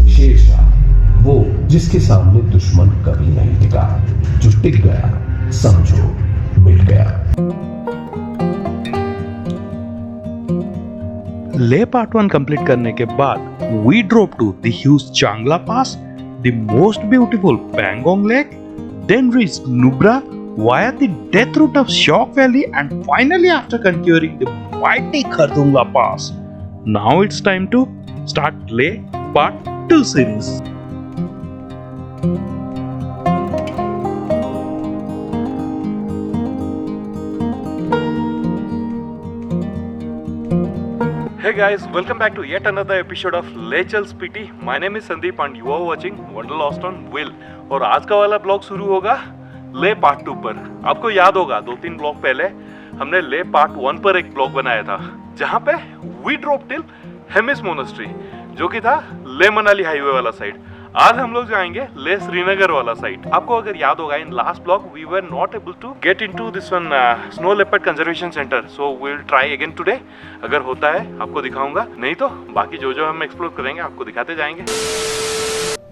शेरशाह वो जिसके सामने दुश्मन कभी नहीं टिका, जो टिक गया समझो मिट गया। ले पार्ट 1 कंप्लीट करने के बाद we drop to the huge Changla pass, the most beautiful Pangong lake, then reached Nubra via the death route of Shock Valley, and finally after conquering the mighty Khardungla Pass, now it's time to start Leh Part 2 series. Hey guys, welcome back to yet another episode of Lechal Spiti. My name is Sandeep and you are watching Wanderlust on Wheel. और आज का वाला blog शुरू होगा ले part 2 पर। आपको याद होगा 2-3 ब्लॉग पहले हमने ले पार्ट 1 पर एक ब्लॉग बनाया था, जहाँ पे we drop till Hemis monastery, जो कि था ले मनाली हाईवे वाला साइड। आज हम लोग जाएंगे ले श्रीनगर वाला साइड। आपको अगर याद होगा in last blog we were not able to get into this one snow leopard conservation centre, so we will try again today. अगर होता है आपको दिखाऊंगा, नहीं तो बाकी जो हम एक्सप्लोर करेंगे आपको दिखाते जाएंगे।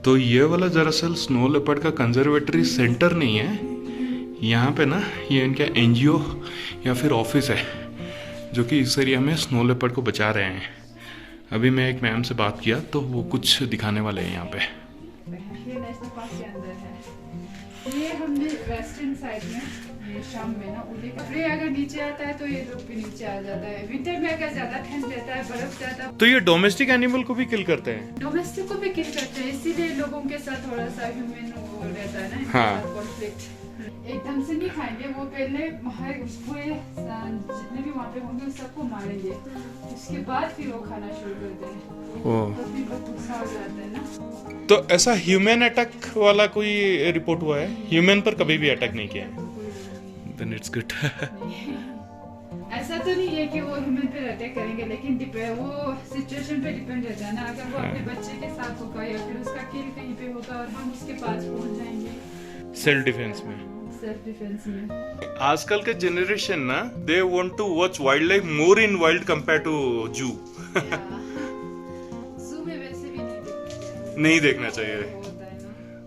तो ये वाला दरअसल स्नो लेपर्ड का कंजर्वेटरी सेंटर नहीं है, यहाँ पे ना ये इनका एनजीओ या फिर ऑफिस है जो कि इस एरिया में स्नो लेपर्ड को बचा रहे हैं। अभी मैं एक मैम से बात किया तो वो कुछ दिखाने वाले हैं यहाँ पे। ये नेशनल पार्क के अंदर है। ये हमने वेस्टर्न साइड में ये शाम में ना उड़े कपड़े अगर नीचे आता है तो ये लोग भी नीचे आ जाता है। विंटर में अगर ज्यादा ठंड रहता है, बर्फ ज्यादा, तो ये डोमेस्टिक एनिमल को भी किल करते हैं। डोमेस्टिक को भी किल करते हैं, इसीलिए लोगों के साथ थोड़ा सा ह्यूमन वो रहता है ना, हाँ। कॉन्फ्लिक्ट। एकदम से नहीं खाएंगे, वो पहले पूरे जितने भी वहाँ पे होंगे सबको मारेंगे, उसके बाद फिर वो खाना शुरू करते हैं। तो फिर बहुत गुस्सा हो जाता है ना। तो ऐसा ह्यूमन अटैक वाला कोई रिपोर्ट हुआ है? ह्यूमन पर कभी भी अटैक नहीं किया है। Then it's good. ऐसा तो नहीं है कि वो ह्यूमन पे अटैक करेंगे, लेकिन वो सिचुएशन पे डिपेंड रहता है ना। अगर वो अपने बच्चे के साथ होगा या फिर उसका किल कहीं पे होगा और हम उसके पास पहुंच जाएंगे सेल्फ डिफेंस में। सेल्फ डिफेंस में आजकल के जनरेशन ना they want to watch wildlife more in wild compare to zoo. Zoo में वैसे भी नहीं देखना चाहिए,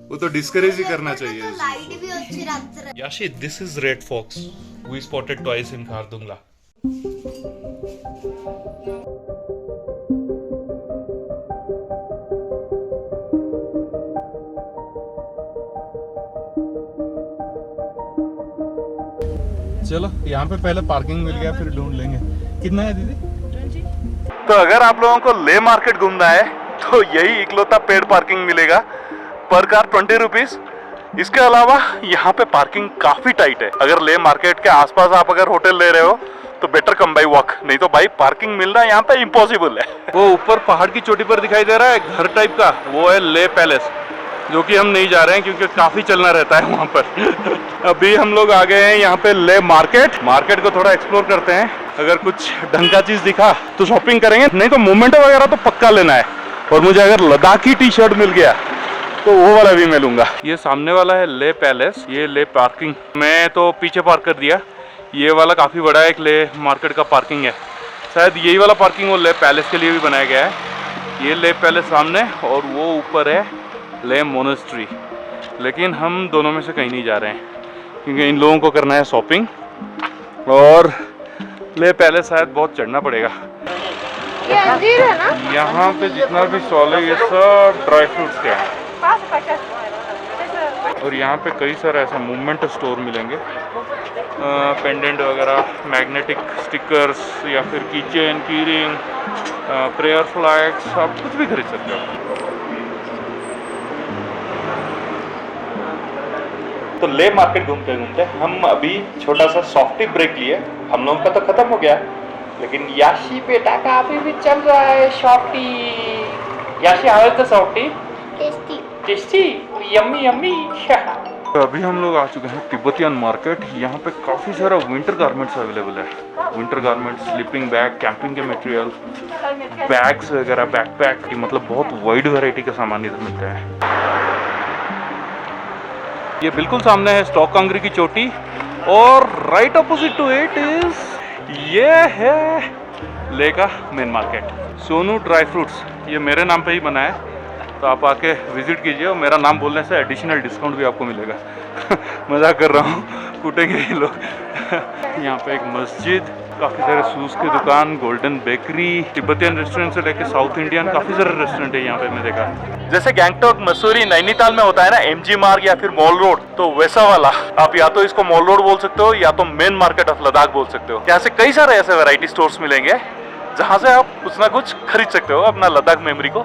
वो तो डिस्करेज ही करना चाहिए। लाइट भी अच्छी रखते रहे। Yashi, this is red fox we spotted twice in Khardungla. चलो यहाँ पे पहले पार्किंग मिल गया, फिर ढूंढ लेंगे। कितना है दीदी? तो अगर आप लोगों को ले मार्केट घूमना है तो यही इकलौता पेड पार्किंग मिलेगा, पर कार 20 रुपीज। इसके अलावा यहाँ पे पार्किंग काफी टाइट है। अगर ले मार्केट के आसपास आप अगर होटल ले रहे हो तो बेटर कम बाई वॉक, नहीं तो भाई पार्किंग मिलना यहाँ पे इम्पॉसिबल है। वो ऊपर पहाड़ की चोटी पर दिखाई दे रहा है घर टाइप का, वो है ले पैलेस, जो कि हम नहीं जा रहे हैं क्योंकि काफी चलना रहता है वहाँ पर। अभी हम लोग आ गए हैं यहाँ पे ले मार्केट को थोड़ा एक्सप्लोर करते हैं। अगर कुछ ढंग का चीज दिखा तो शॉपिंग करेंगे, नहीं तो मोमेंटो वगैरह तो पक्का लेना है। और मुझे अगर लद्दाखी टी शर्ट मिल गया तो वो वाला भी मैं लूंगा। ये सामने वाला है ले पैलेस, ये ले पार्किंग। मैं तो पीछे पार्क कर दिया। ये वाला काफी बड़ा एक ले मार्केट का पार्किंग है, शायद यही वाला पार्किंग वो ले पैलेस के लिए भी बनाया गया है। ये ले पैलेस सामने और वो ऊपर है ले मोनेस्ट्री। लेकिन हम दोनों में से कहीं नहीं जा रहे हैं क्योंकि इन लोगों को करना है शॉपिंग, और ले पैलेस शायद बहुत चढ़ना पड़ेगा। ये अंजीर है ना? यहाँ पे जितना भी स्टॉल है ये सब ड्राई फ्रूट्स के हैं, और यहाँ पे कई सारे ऐसे मूवमेंट स्टोर मिलेंगे, पेंडेंट वगैरह, मैग्नेटिक स्टिकर्स या फिर कीचेन, की रिंग, प्रेयर फ्लैग्स, आप कुछ भी खरीद सकते हो। तो ले मार्केट घूमते घूमते हम अभी छोटा सा सॉफ्टी ब्रेक लिए। हम लोगों का तो खत्म हो गया, लेकिन याशी बेटा का अभी भी चल रहा है softy. Yashi, how is the softy? Tasty tasty, yummy yummy. तो अभी हम लोग आ चुके हैं तिब्बतियन मार्केट। यहाँ पे काफ़ी सारा विंटर गारमेंट्स अवेलेबल है। Winter garments, sleeping bag, camping के मटेरियल, बैग्स वगैरह, बैकपैक, मतलब बहुत वाइड वैरायटी का सामान इधर मिलता है। ये बिल्कुल सामने है स्टॉक कांगरी की चोटी, और right opposite to it is ये है लेह का main market. Sonu dry fruits, ये मेरे नाम पे ही बना है, तो आप आके विजिट कीजिए और मेरा नाम बोलने से एडिशनल डिस्काउंट भी आपको मिलेगा। मजाक कर रहा हूँ, कूटेंगे ही लोग। यहाँ पे एक मस्जिद, काफ़ी सारे शूज़ की दुकान, गोल्डन बेकरी, तिब्बतियन रेस्टोरेंट से लेके साउथ इंडियन काफ़ी सारे रेस्टोरेंट है यहाँ पे मैं देखा। जैसे गैंगटॉक, मसूरी, नैनीताल में होता है ना एमजी मार्ग या फिर मॉल रोड, तो वैसा वाला आप या तो इसको मॉल रोड बोल सकते हो या तो मेन मार्केट ऑफ लद्दाख बोल सकते हो। यहाँ से कई सारे ऐसे वैरायटी स्टोर्स मिलेंगे जहाँ से आप कुछ ना कुछ खरीद सकते हो अपना लद्दाख मेमोरी को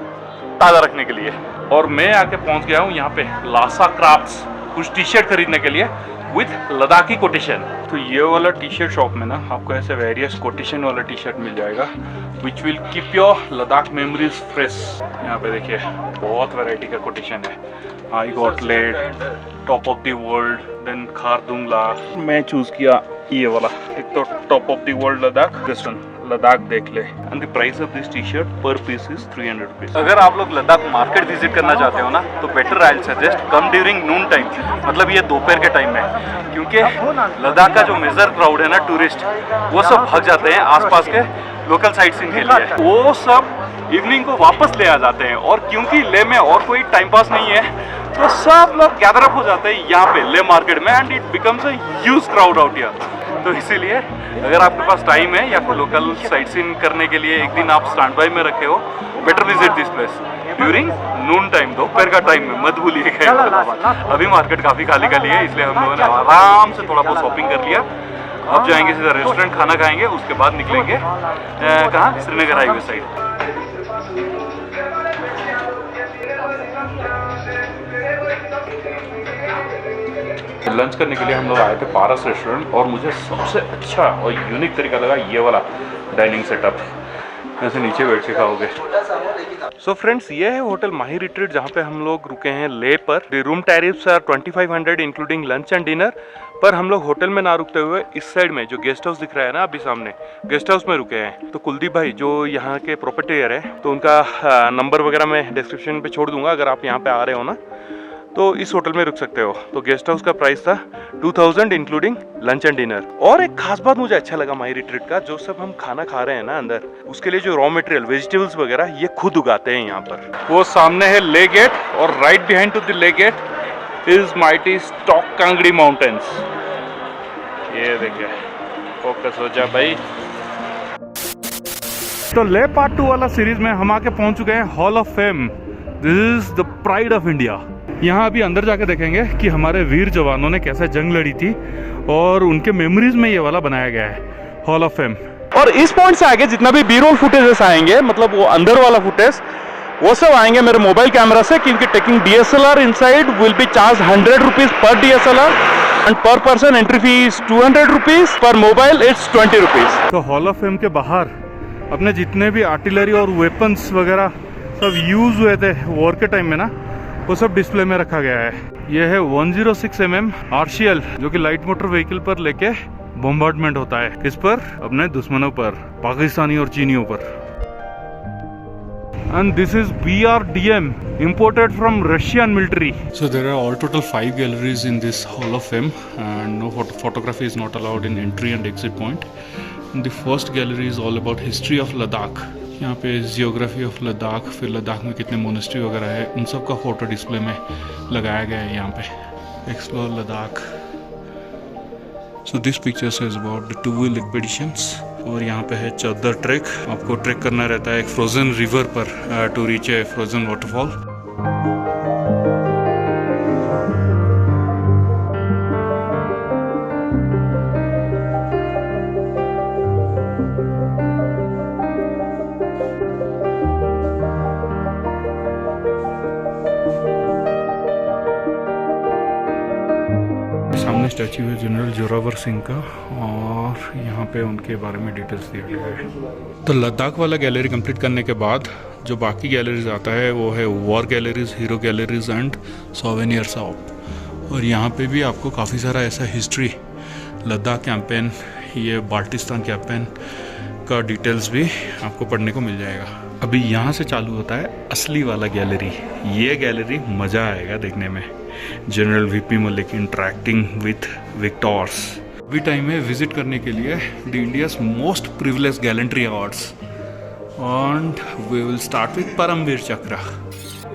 ताज़ा रखने के लिए। और मैं आके पहुँच गया हूँ यहाँ पे लासा क्राफ्ट्स, कुछ टी शर्ट खरीदने के लिए विथ लद्दाखी कोटेशन। तो ये वाला टी शर्ट शॉप में ना आपको ऐसे वेरियस कोटेशन वाला टी शर्ट मिल जाएगा which will keep your Ladakh memories fresh. यहाँ पे देखिए बहुत वैरायटी का कोटेशन है। I got Leh, top of the world, then Khardungla. मैं चूज किया ये वाला, एक तो top of the world Ladakh, this one Ladakh देख ले। And the price of this T shirt per piece is 300 rupees. अगर आप लोग लद्दाख मार्केट विजिट करना चाहते हो ना तो better I suggest come during Noon time, मतलब ये दोपहर के टाइम में, क्योंकि लद्दाख का जो मेजर क्राउड है ना टूरिस्ट, वो सब भाग जाते हैं आसपास के लोकल साइट सीन के लिए, वो सब इवनिंग को वापस ले आ जाते हैं। और क्योंकि ले में और कोई टाइम पास नहीं है तो सब लोग गैदर अप हो जाते हैं यहाँ पे ले मार्केट में, and it becomes a huge crowd out here. तो इसीलिए अगर आपके पास टाइम है या फिर लोकल साइट सीन करने के लिए एक दिन आप स्टैंड बाय में रखे हो, better visit this place during Noon time, दोपहर का टाइम में मत भूलिएगा। अभी मार्केट काफ़ी खाली खाली है, इसलिए हम लोगों ने आराम से थोड़ा बहुत शॉपिंग कर लिया। अब जाएंगे सीधा रेस्टोरेंट, खाना खाएंगे, उसके बाद निकलेंगे कहाँ, श्रीनगर हाईवे साइड। लंच करने के लिए हम लोग आए थे पारस रेस्टोरेंट, और मुझे सबसे अच्छा और यूनिक तरीका लगा ये वाला डाइनिंग सेटअप, ऐसे नीचे बैठ के खाओगे। सो फ्रेंड्स, ये है होटल माही रिट्रीट जहाँ पे हम लोग रुके हैं लेह पर। The room tariffs are 2500 including lunch and dinner. पर हम लोग होटल में ना रुकते हुए इस साइड में जो गेस्ट हाउस दिख रहा है ना अभी सामने, गेस्ट हाउस में रुके हैं। तो कुलदीप भाई जो यहाँ के प्रोपर्टियर है, तो उनका नंबर वगैरह मैं डिस्क्रिप्शन पे छोड़ दूंगा, अगर आप यहाँ पे आ रहे हो ना तो इस होटल में रुक सकते हो। तो गेस्ट हाउस का प्राइस था 2000 इंक्लूडिंग लंच एंड डिनर। और एक खास बात मुझे अच्छा लगा माही रिट्रीट का, जो सब हम खाना खा रहे हैं ना अंदर, उसके लिए जो रॉ मटेरियल वेजिटेबल्स वगैरह ये खुद उगाते हैं यहाँ पर। वो सामने है ले गेट, और right behind to the Leh gate is mighty Stok Kangri mountains. ये देखिए, फोकस हो जा भाई। तो ले पार्ट 2 वाला सीरीज में हम आके पहुंच चुके हैं hall of fame. This is the pride of India. यहाँ अभी अंदर जाके देखेंगे कि हमारे वीर जवानों ने कैसे जंग लड़ी थी, और उनके मेमोरीज में ये वाला बनाया गया है हॉल ऑफ फेम। और इस पॉइंट से आगे जितना भी बी रोल फुटेजेस आएंगे, मतलब वो अंदर वाला फुटेज, वो सब आएंगे मेरे मोबाइल कैमरा से, क्योंकि taking DSLR inside will be charge 100 rupees per DSLR, and per person entry fee is 200 rupees, per mobile it's 20 rupees. तो हॉल ऑफ फेम के बाहर अपने जितने भी आर्टिलरी और वेपन्स वगैरह सब यूज हुए थे वॉर के टाइम में ना, वो सब डिस्प्ले में रखा गया है। ये है 106 mm RCL, जो कि लाइट मोटर व्हीकल पर लेके बॉम्बार्डमेंट होता है। किस पर? अपने दुश्मनों पर, पाकिस्तानी और चीनियों पर। And this is BRDM, imported from Russian military. So there are all total 5 galleries in this Hall of Fame, and no photography is not allowed in entry and exit point. And the first gallery is all about history of Ladakh. यहाँ पे geography of Ladakh, फिर लद्दाख में कितने monastery वगैरह है, उन सब का फोटो डिस्प्ले में लगाया गया है यहाँ पे। Explore Ladakh. So this picture is about the 2 wheel expeditions. और यहाँ पे है चादर ट्रैक, आपको ट्रैक करना रहता है एक फ्रोजन रिवर पर to reach a frozen waterfall. सामने स्टैचू है जनरल जोरावर सिंह का, और यहाँ पे उनके बारे में डिटेल्स दिया गया है। तो लद्दाख वाला गैलरी कंप्लीट करने के बाद जो बाकी गैलरीज आता है वो है war galleries, hero galleries and souvenir shop. और यहाँ पे भी आपको काफ़ी सारा ऐसा हिस्ट्री, लद्दाख कैंपेन, ये बाल्टिस्तान कैंपेन का डिटेल्स भी आपको पढ़ने को मिल जाएगा। अभी यहाँ से चालू होता है असली वाला गैलरी। ये गैलरी मज़ा आएगा देखने में। General VP Malik interacting with victors. अभी टाइम है विजिट करने के लिए the India's most privilege gallantry awards and we will start with Paramvir Chakra.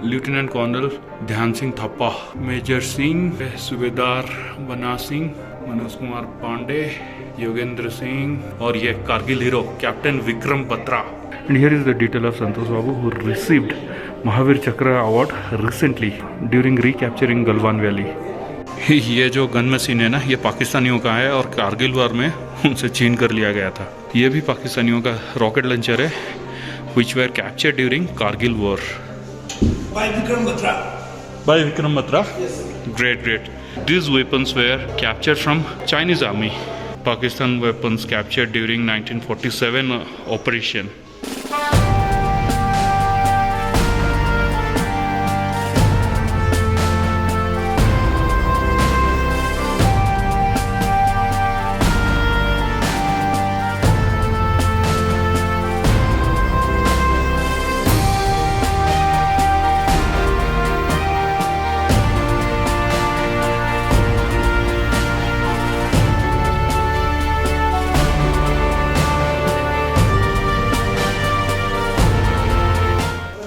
Lieutenant colonel ध्यान सिंह थप्पा, मेजर सिंह, सूबेदार बना सिंह, मनोज कुमार पांडे, योगेंद्र सिंह और ये Kargil hero captain Vikram Batra. And here is the detail of Santosh Babu who received Mahavir Chakra award recently during recapturing Galwan valley. ये जो गन मशीन है ना, ये पाकिस्तानियों का है और कारगिल वार में उनसे छीन कर लिया गया था। ये भी पाकिस्तानियों का रॉकेट लॉन्चर है which were captured during Kargil war. By Vikram Batra. By Vikram Batra? Yes, sir. Great. These weapons were captured from Chinese army. Pakistan weapons captured during 1947 operation.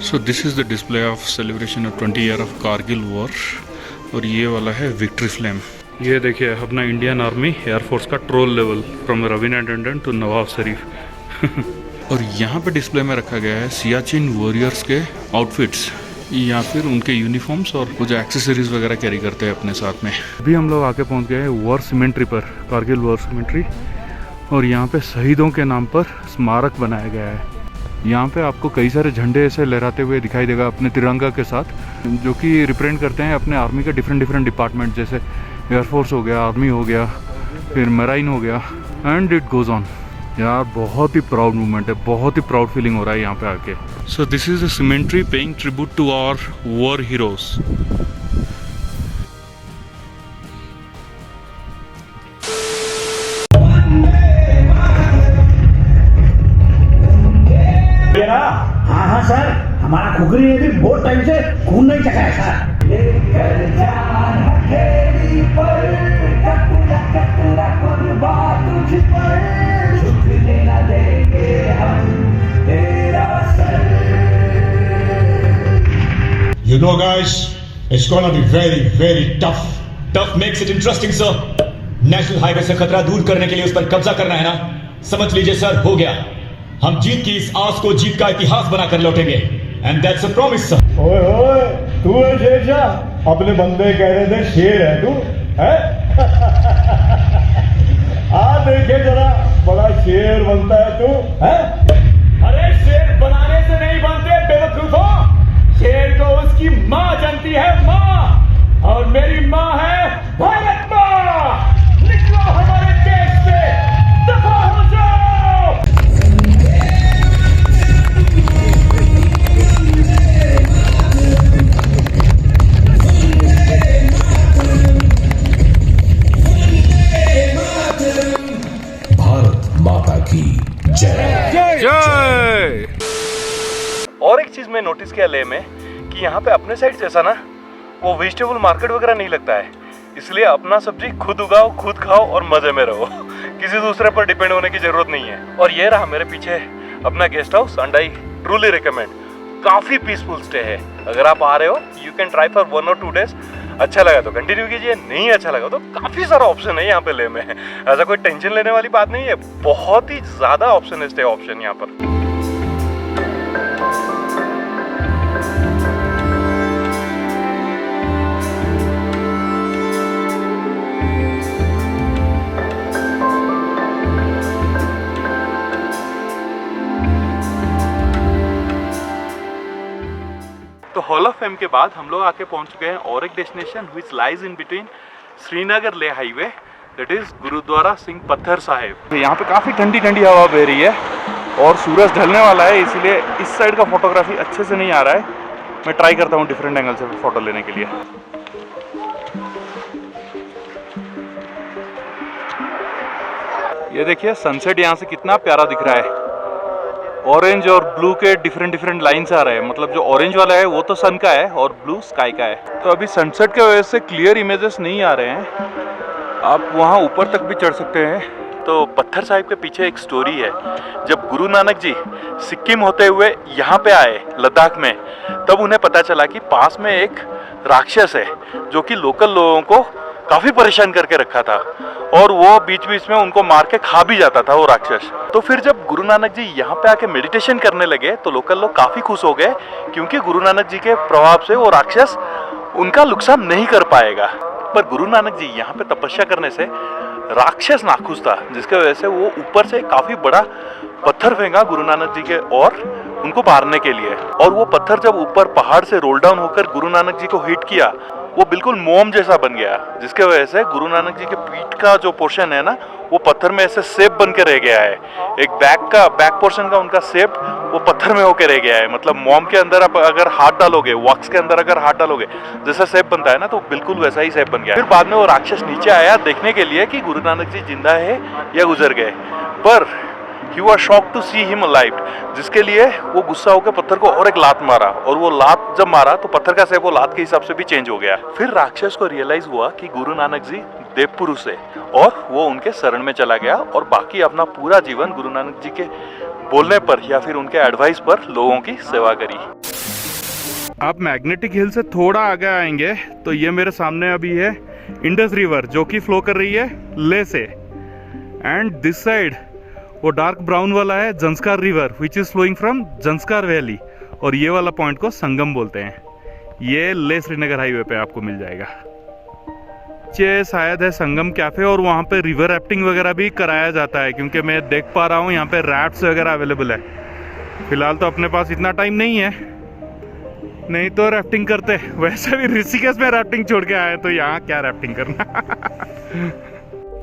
So this is the display of celebration of 20 year of Kargil war और ये वाला है victory flame. ये देखिए अपना Indian army air force का troll level from Raveena Tandon to Nawaz Sharif. और यहाँ पे डिस्प्ले में रखा गया है सियाचिन वॉरियर्स के आउटफिट्स या फिर उनके यूनिफॉर्म्स और कुछ एक्सेसरीज वगैरह कैरी करते हैं अपने साथ में। अभी हम लोग आके पहुँच गए हैं वॉर सिमेंट्री पर, कारगिल वॉर सिमेंट्री, और यहाँ पे शहीदों के नाम पर स्मारक बनाया गया है। यहाँ पे आपको कई सारे झंडे ऐसे लहराते हुए दिखाई देगा अपने तिरंगा के साथ, जो कि रिप्रेजेंट करते हैं अपने आर्मी के डिफरेंट डिपार्टमेंट, जैसे एयरफोर्स हो गया, आर्मी हो गया, फिर मराइन हो गया, एंड इट गोज ऑन। यार बहुत ही प्राउड मूवमेंट है, बहुत ही प्राउड फीलिंग हो रहा है यहाँ पे आके। So this is the cemetery paying tribute to our war heroes. हाँ सर, हमारा खुखरी ने भी बहुत टाइम से खून नहीं चखा है sir. You know, guys, it's gonna be very tough. Tough makes it interesting sir. National highway से खतरा दूर करने के लिए उस पर कब्जा करना है ना, समझ लीजिए सर हो गया। हम जीत की इस आस को जीत का इतिहास बनाकर लौटेंगे, and that's a promise sir. ओए तू है शेरशाह, अपने बंदे कह रहे थे शेर है तू, है? आ देखे जरा, बड़ा शेर बनता है तू, है? अरे शेर बनाने से नहीं बनते बेवकूफों, शेर को उसकी माँ जानती है, माँ, और मेरी माँ है भारत माँ। निकलो हमारे देश से, दफा हो जाओ। भारत माता की जय। जय। और एक चीज मैं नोटिस किया ले में कि यहाँ पे अपने साइड जैसा ना वो वेजिटेबल मार्केट वगैरह नहीं लगता है, इसलिए अपना सब्जी खुद उगाओ, खुद खाओ और मजे में रहो, किसी दूसरे पर डिपेंड होने की जरूरत नहीं है। और ये रहा मेरे पीछे अपना guest house, and I truly recommend, काफी पीसफुल स्टे है। अगर आप आ रहे हो you can try for 1 or 2 days। अच्छा लगा तो कंटिन्यू कीजिए, नहीं अच्छा लगा तो काफी सारा ऑप्शन है यहाँ पे ले में, ऐसा कोई टेंशन लेने वाली बात नहीं है, बहुत ही ज्यादा ऑप्शन है, स्टे ऑप्शन यहाँ पर। तो हॉल ऑफ फेम के बाद हम लोग आके पहुंच चुके हैं और एक destination which lies in between Srinagar Leh highway, that is Gurudwara Singh Pathar Sahib. यहाँ पे काफ़ी ठंडी ठंडी हवा बह रही है और सूरज ढलने वाला है, इसलिए इस साइड का फोटोग्राफी अच्छे से नहीं आ रहा है। मैं ट्राई करता हूँ डिफरेंट एंगल से फोटो लेने के लिए। ये देखिए सनसेट यहाँ से कितना प्यारा दिख रहा है, ऑरेंज और ब्लू के डिफरेंट लाइन्स आ रहे हैं, मतलब जो ऑरेंज वाला है वो तो सन का है और ब्लू स्काई का है। तो अभी सनसेट की वजह से क्लियर इमेजेस नहीं आ रहे हैं, आप वहाँ ऊपर तक भी चढ़ सकते हैं। तो पत्थर साहिब के पीछे एक स्टोरी है। जब गुरु नानक जी सिक्किम होते हुए यहाँ पे आए लद्दाख में, तब उन्हें पता चला कि पास में एक राक्षस है जो कि लोकल लोगों को काफ़ी परेशान करके रखा था और वो बीच बीच में उनको मार के खा भी जाता था वो राक्षस। तो फिर जब गुरु नानक जी यहाँ पे आके मेडिटेशन करने लगे तो लोकल लोग काफ़ी खुश हो गए, क्योंकि गुरु नानक जी के प्रभाव से वो राक्षस उनका नुकसान नहीं कर पाएगा। पर गुरु नानक जी यहाँ पे तपस्या करने से राक्षस नाखुश था, जिसके वजह से वो ऊपर से काफ़ी बड़ा पत्थर फेंका गुरु नानक जी के और उनको मारने के लिए। और वो पत्थर जब ऊपर पहाड़ से रोल डाउन होकर गुरु नानक जी को हिट किया, वो बिल्कुल मोम जैसा बन गया, जिसके वजह से गुरु नानक जी के पीठ का जो पोर्शन है ना, वो पत्थर में ऐसे शेप बन के रह गया है। एक बैक पोर्शन का उनका शेप वो पत्थर में होके रह गया है। मतलब मोम के अंदर आप अगर हाथ डालोगे, वॉक्स के अंदर अगर हाथ डालोगे, जैसा शेप बनता है ना, तो बिल्कुल वैसा ही शेप बन गया। फिर बाद में वो राक्षस नीचे आया देखने के लिए कि गुरु नानक जी जिंदा है या गुजर गए, पर he was shocked to see him alive, जिसके लिए वो गुस्सा होकर पत्थर को और एक लात मारा, और वो लात जब मारा तो पत्थर का शेप वो लात के हिसाब से भी चेंज हो गया। फिर राक्षस को रियलाइज हुआ कि गुरु नानक जी देव पुरुष है, और वो उनके शरण में चला गया और बाकी अपना पूरा जीवन गुरु नानक जी के बोलने पर या फिर उनके एडवाइस पर लोगों की सेवा करी। आप मैग्नेटिक हिल से थोड़ा आगे आएंगे तो ये मेरे सामने अभी है इंडस रिवर, जो कि फ्लो कर रही है ले से, एंड दिस साइड वो डार्क ब्राउन वाला है Zanskar river which is flowing from Zanskar valley, और ये वाला पॉइंट को संगम बोलते हैं। ये ले श्रीनगर हाईवे पे आपको मिल जाएगा। ये शायद है संगम कैफे, और वहाँ पे रिवर राफ्टिंग वगैरह भी कराया जाता है, क्योंकि मैं देख पा रहा हूँ यहाँ पे रैफ्ट्स वगैरह अवेलेबल है। फिलहाल तो अपने पास इतना टाइम नहीं है, नहीं तो राफ्टिंग करते। वैसे भी ऋषिकेश में राफ्टिंग छोड़ के आए तो यहाँ क्या राफ्टिंग करना।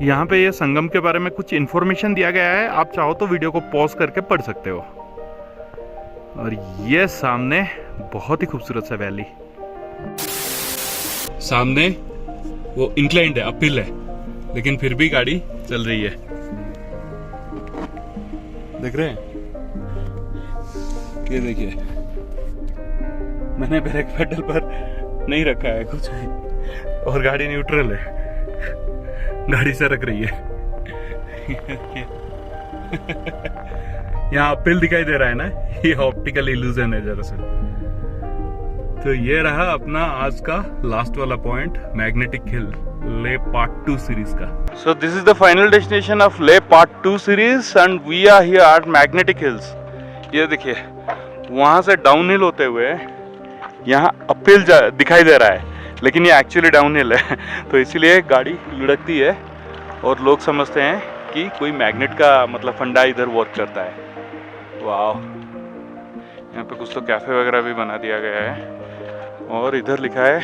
यहाँ पे ये संगम के बारे में कुछ इन्फॉर्मेशन दिया गया है, आप चाहो तो वीडियो को पॉज करके पढ़ सकते हो। और ये सामने बहुत ही खूबसूरत सा वैली, सामने वो इंक्लाइंड है, अपहिल है, लेकिन फिर भी गाड़ी चल रही है, देख रहे हैं? ये देखिए, मैंने ब्रेक पेडल पर नहीं रखा है कुछ भी, और गाड़ी न्यूट्रल है, गाड़ी से रख रही है। यहाँ अपहिल दिखाई दे रहा है ना, ये ऑप्टिकल इल्यूजन है दरअसल। तो ये रहा अपना आज का लास्ट वाला पॉइंट, मैग्नेटिक हिल, ले पार्ट 2 सीरीज का। So this is the final destination of Leh part 2 series and we are here at magnetic hills. ये देखिए, वहां से डाउन हिल होते हुए यहाँ अपहिल दिखाई दे रहा है, लेकिन ये एक्चुअली डाउन हिल है। तो इसीलिए गाड़ी लुढ़कती है और लोग समझते हैं कि कोई मैग्नेट का मतलब फंडा इधर वर्क करता है। वाह, यहाँ पे कुछ तो कैफे वगैरह भी बना दिया गया है, और इधर लिखा है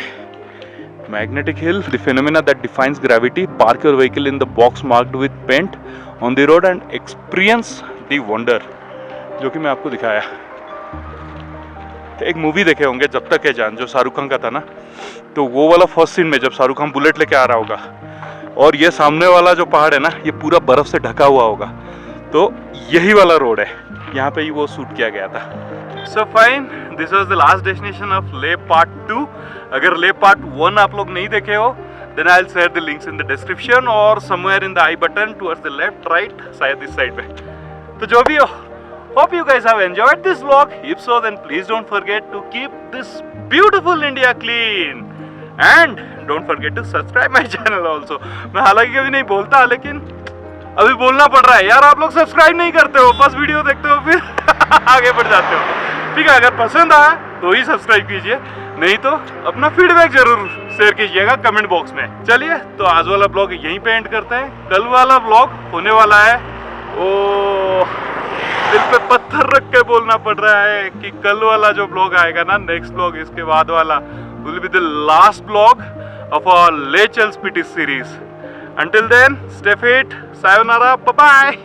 magnetic hill, the phenomena that defies gravity, park your vehicle in the box marked with paint on the road and experience the wonder, जो कि मैं आपको दिखाया। एक मूवी देखे होंगे जब तक है जान, जो शाहरुख खान का था ना, तो वो वाला फर्स्ट सीन में जब शाहरुख खान बुलेट लेके आ रहा होगा और ये सामने वाला जो पहाड़ है ना, ये पूरा बर्फ से ढका हुआ होगा, तो यही वाला रोड है, यहाँ पे ही वो शूट किया गया था। So fine, this was the last destination of Leh part 2। अगर ले पार्ट 1 आप लोग नहीं देखे हो, then I will share the links in the description और somewhere in the I button towards the left right, शायद इस साइड पे। तो जो भी हो, hope you guys have enjoyed this vlog. If so, then please don't forget to keep this beautiful India clean and don't forget to subscribe my channel also. मैं हालांकि कभी नहीं बोलता, लेकिन अभी बोलना पड़ रहा है यार। आप लोग सब्सक्राइब नहीं करते हो, बस वीडियो देखते हो फिर आगे बढ़ जाते हो। ठीक है, अगर पसंद आया तो ही सब्सक्राइब कीजिए, नहीं तो अपना फीडबैक जरूर शेयर कीजिएगा कमेंट बॉक्स में। चलिए, तो आज वाला ब्लॉग यहीं पे एंड करते हैं। कल वाला ब्लॉग होने वाला है, दिल पे पत्थर रख के बोलना पड़ रहा है कि कल वाला जो ब्लॉग आएगा ना, नेक्स्ट ब्लॉग इसके बाद वाला, will be the last blog of our Leh चल Spiti series. Until then, stay fit, sayonara, bye bye.